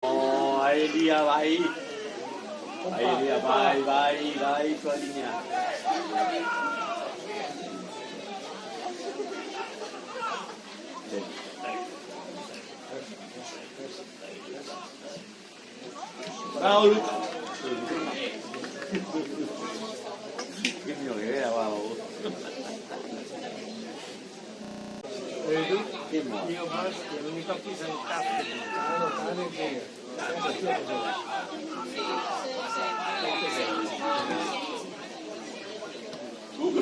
Oh, Elia, vai. Elia, vai, tua linea. Bravo Luca. Che mio che era, wow. Vedi? Che mo? Io basta, non mi tocchi se non cazzo.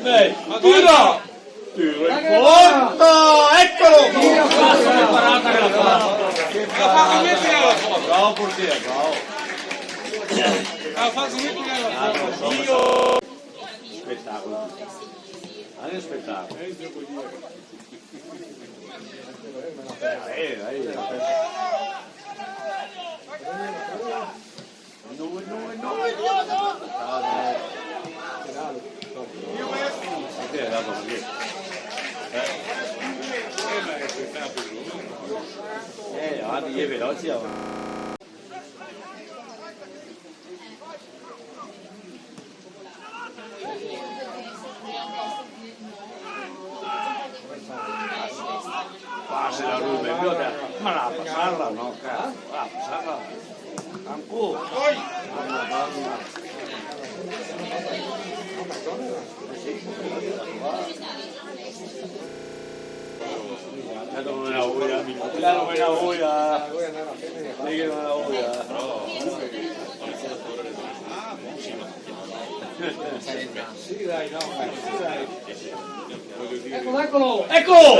Dai, tira! Tira in porta! Eccolo! Che parata che la fa! Bravo portiere, bravo! Ha fatto Io! Spettacolo! Anche spettacolo! Avanti, è veloce avanti. Passa la ruba, ma la passarla no, cara. La passarla. Ancora. Non è la voglia, non è la voglia, lei che non è la voglia. Sì dai, no, sì dai. Eccolo, eccolo! Eccolo!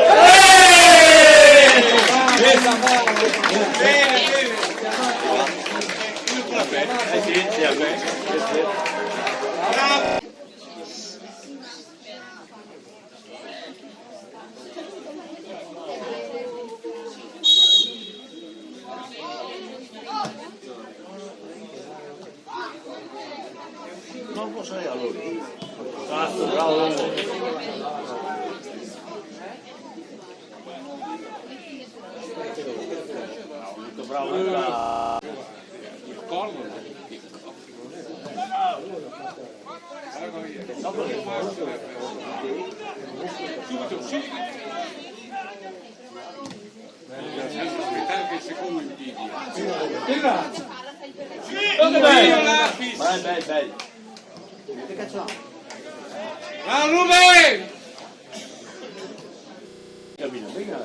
Bene, sì, sì, a me. Non lo sai allora. Cazzo, bravo. Molto bravo. Il corno. Subito, sì. Aspettare che il secondo mi dia. Vai. Che cazzo ha? Ah, Ruben! Cammina, venga.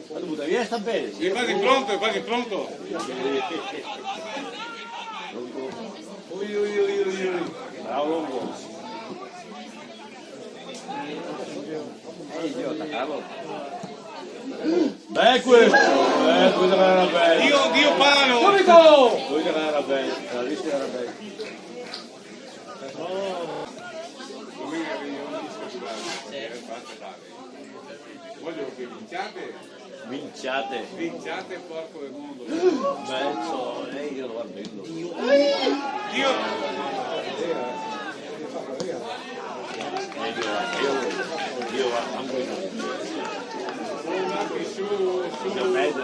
La butta via, sta bene. È quasi pronto, è quasi pronto. Ui. Bravo Longo. Idiota, Carlo. Beh questo era bello. Dio palo! Subito! Lui era bello, la vista era bella. Voglio che Vinciate. vinciate porco del mondo. Mezzo, io lo guardo. Dio! Io anche Su. mezzo.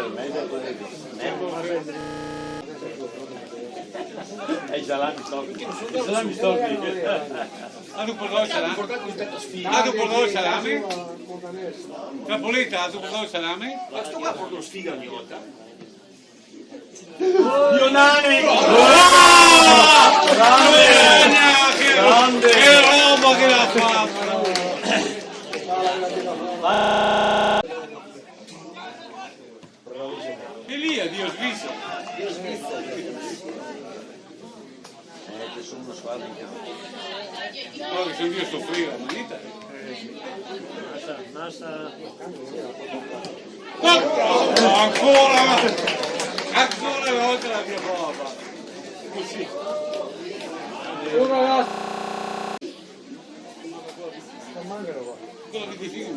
E i salami storti. Ha tu portato il salame? Ha tu portato il salame? Trapolita, ha tu portato il salame? Ma sto qua porto sfiga ogni volta. Ionani! Grande! Che roba che l'ha fatta! E lì a Dio sviso. Che sono una squadra in campo. No, che se Dio soffriva, ma niente. Ancora una volta la mia roba. Così. Un ragazzo. Quello che dici tu.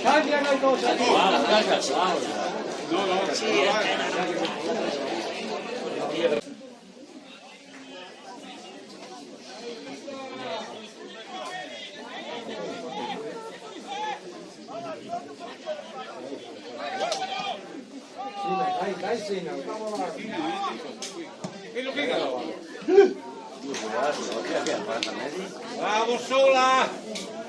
Cambia qualcosa. No, no, sì, no, cavolo. E lo pigano. Guarda, che ha fatto? Bravo Sola!